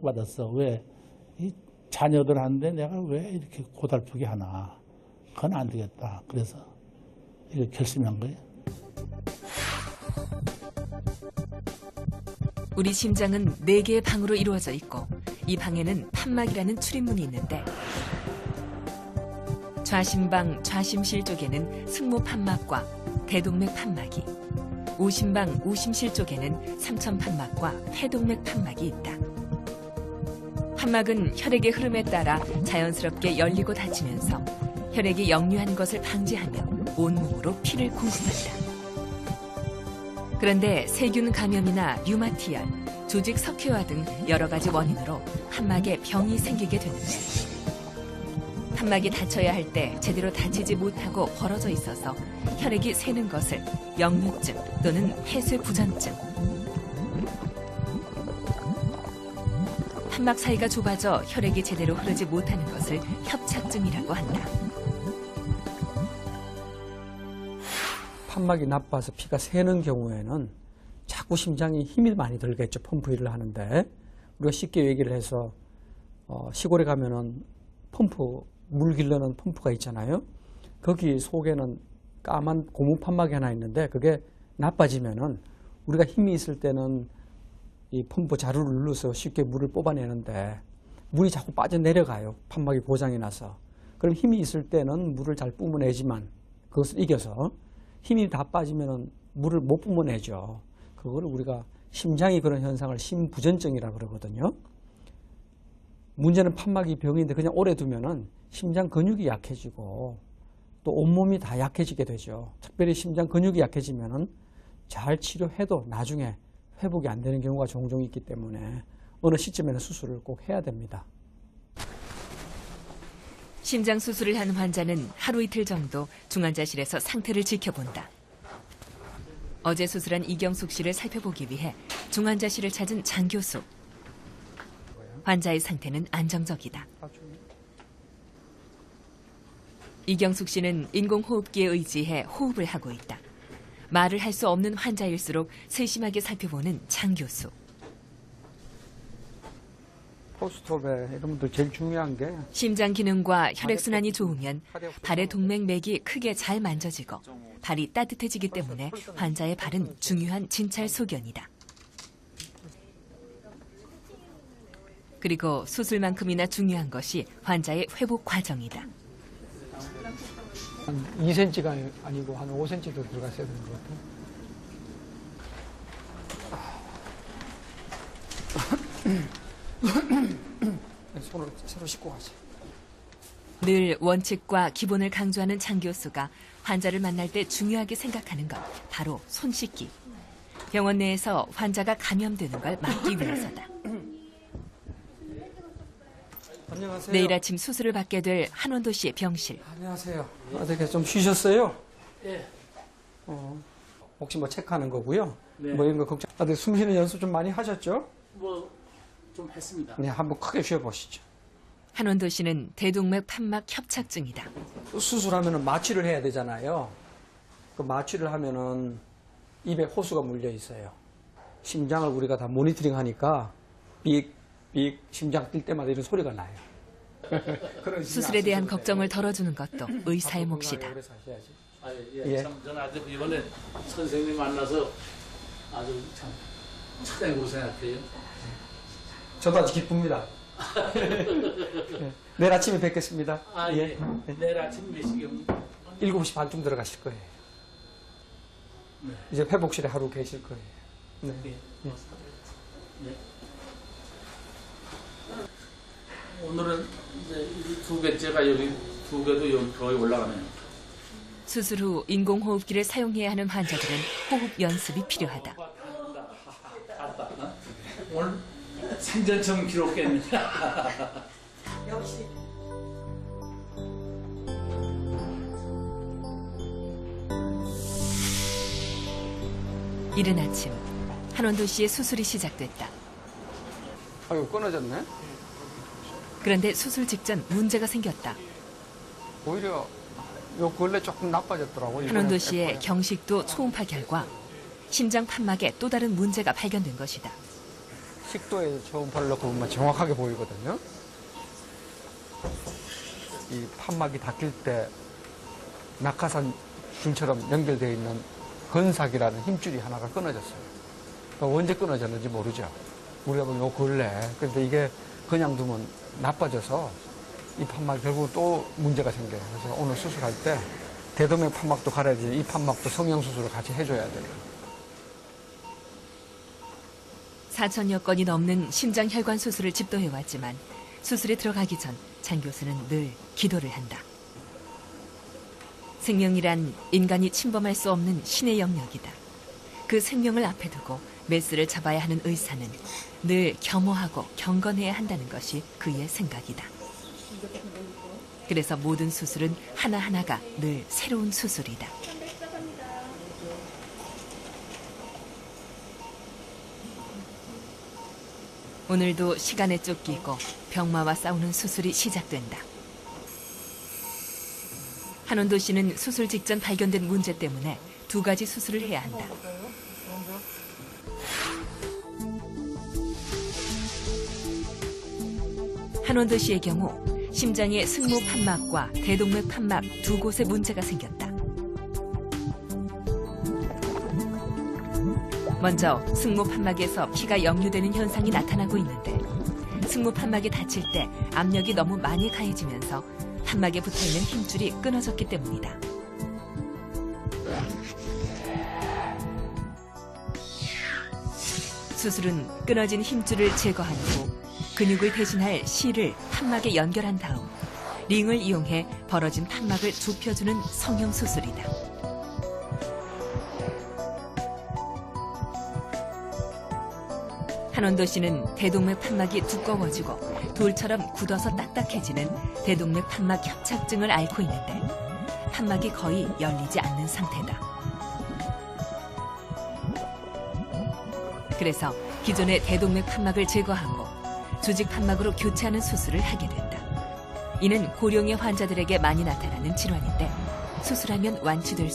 충격받았어. 왜? 이 자녀들한테 내가 왜 이렇게 고달프게 하나. 그건 안 되겠다. 그래서 이거 결심한 거예요. 우리 심장은 4개의 방으로 이루어져 있고 이 방에는 판막이라는 출입문이 있는데 좌심방 좌심실 쪽에는 승모 판막과 대동맥 판막이, 우심방 우심실 쪽에는 삼천 판막과 회동맥 판막이 있다. 판막은 혈액의 흐름에 따라 자연스럽게 열리고 닫히면서 혈액이 역류하는 것을 방지하며 온몸으로 피를 공급한다. 그런데 세균 감염이나 류마티열, 조직 석회화 등 여러 가지 원인으로 판막에 병이 생기게 되는데 판막이 닫혀야 할 때 제대로 닫히지 못하고 벌어져 있어서 혈액이 새는 것을 역류증 또는 폐쇄부전증, 판막 사이가 좁아져 혈액이 제대로 흐르지 못하는 것을 협착증이라고 한다. 판막이 나빠서 피가 새는 경우에는 자꾸 심장이 힘이 많이 들겠죠. 펌프 일을 하는데. 우리가 쉽게 얘기를 해서 시골에 가면은 펌프, 물 길러는 펌프가 있잖아요. 거기 속에는 까만 고무 판막이 하나 있는데 그게 나빠지면은 우리가 힘이 있을 때는 이 펌프 자루를 눌러서 쉽게 물을 뽑아내는데 물이 자꾸 빠져내려가요. 판막이 고장이 나서. 그럼 힘이 있을 때는 물을 잘 뿜어내지만 그것을 이겨서 힘이 다 빠지면은 물을 못 뿜어내죠. 그거를 우리가 심장이 그런 현상을 심부전증이라고 그러거든요. 문제는 판막이 병인데 그냥 오래 두면은 심장 근육이 약해지고 또 온몸이 다 약해지게 되죠. 특별히 심장 근육이 약해지면은 잘 치료해도 나중에 회복이 안 되는 경우가 종종 있기 때문에 어느 시점에는 수술을 꼭 해야 됩니다. 심장 수술을 한 환자는 하루 이틀 정도 중환자실에서 상태를 지켜본다. 어제 수술한 이경숙 씨를 살펴보기 위해 중환자실을 찾은 장 교수. 환자의 상태는 안정적이다. 이경숙 씨는 인공호흡기에 의지해 호흡을 하고 있다. 말을 할 수 없는 환자일수록 세심하게 살펴보는 장 교수. 포스트옵에 이런 분들 제일 중요한 게 심장 기능과 혈액순환이 좋으면 발의 동맥맥이 크게 잘 만져지고 발이 따뜻해지기 때문에 환자의 발은 중요한 진찰 소견이다. 그리고 수술만큼이나 중요한 것이 환자의 회복 과정이다. 한 2cm가 아니고 한 5cm 더 들어갔어야 되는 것 같아요. 손으로 새로 씻고 가지. 늘 원칙과 기본을 강조하는 장 교수가 환자를 만날 때 중요하게 생각하는 것, 바로 손 씻기. 병원 내에서 환자가 감염되는 걸 막기 위해서다. 안녕하세요. 내일 아침 수술을 받게 될 한원도 씨의 병실. 안녕하세요. 어떻게 좀 쉬셨어요? 예. 혹시 뭐 체크하는 거고요. 네. 뭐 이런 거 걱정. 숨 쉬는 연습 좀 많이 하셨죠? 뭐 좀 했습니다. 네, 한번 크게 쉬어보시죠. 한원도 씨는 대동맥 판막 협착증이다. 수술하면은 마취를 해야 되잖아요. 그 마취를 하면은 입에 호수가 물려 있어요. 심장을 우리가 다 모니터링 하니까 삑 심장 뛸 때마다 이런 소리가 나요. 수술에 대한 걱정을 덜어주는 것도 의사의 몫이다. 예. 참 저는 아주 이번에 선생님 만나서 아주 참 차장으로 생각해요. 저도 아주 기쁩니다. 내일 아침에 뵙겠습니다. 예. 내일 아침 몇 시경? 7시 반쯤 들어가실 거예요. 네. 이제 회복실에 하루 계실 거예요. 네. 네. 오늘은 이제 이 2개째가 여기 2개도 여기 거의 올라가네요. 수술 후 인공호흡기를 사용해야 하는 환자들은 호흡 연습이 필요하다. 오늘 생전처럼 기록했네. 역시. 이른 아침, 한원도 씨의 수술이 시작됐다. 아유, 끊어졌네? 그런데 수술 직전 문제가 생겼다. 오히려 요 근래 조금 나빠졌더라고요. 한원도 씨의 경식도 초음파 결과 심장 판막에 또 다른 문제가 발견된 것이다. 식도에 초음파를 넣고 보면 정확하게 보이거든요. 이 판막이 닫힐 때 낙하산 줄처럼 연결되어 있는 건삭이라는 힘줄이 하나가 끊어졌어요. 그러니까 언제 끊어졌는지 모르죠. 우리가 보면 요 근래. 그런데 이게 그냥 두면 나빠져서 이 판막이 결국 또 문제가 생겨요. 그래서 오늘 수술할 때 대동맥 판막도 갈아야 되지, 이 판막도 성형수술을 같이 해줘야 돼요. 4천여 건이 넘는 심장혈관 수술을 집도해왔지만 수술에 들어가기 전 장 교수는 늘 기도를 한다. 생명이란 인간이 침범할 수 없는 신의 영역이다. 그 생명을 앞에 두고 메스를 잡아야 하는 의사는 늘 겸허하고 경건해야 한다는 것이 그의 생각이다. 그래서 모든 수술은 하나하나가 늘 새로운 수술이다. 오늘도 시간에 쫓기고 병마와 싸우는 수술이 시작된다. 한원도 씨는 수술 직전 발견된 문제 때문에 2가지 수술을 해야 한다. 한원도 씨의 경우 심장의 승모 판막과 대동맥 판막 2곳에 문제가 생겼다. 먼저 승모 판막에서 피가 역류되는 현상이 나타나고 있는데 승모 판막이 닫힐 때 압력이 너무 많이 가해지면서 판막에 붙어있는 힘줄이 끊어졌기 때문이다. 수술은 끊어진 힘줄을 제거한 후 근육을 대신할 실을 판막에 연결한 다음 링을 이용해 벌어진 판막을 좁혀주는 성형수술이다. 한원도 씨는 대동맥 판막이 두꺼워지고 돌처럼 굳어서 딱딱해지는 대동맥 판막 협착증을 앓고 있는데 판막이 거의 열리지 않는 상태다. 그래서 기존의 대동맥 판막을 제거하고 조직 판막으로 교체하는 수술을 하게 된다. 이는 고령의 환자들에게 많이 나타나는 질환인데 수술하면 완치될 수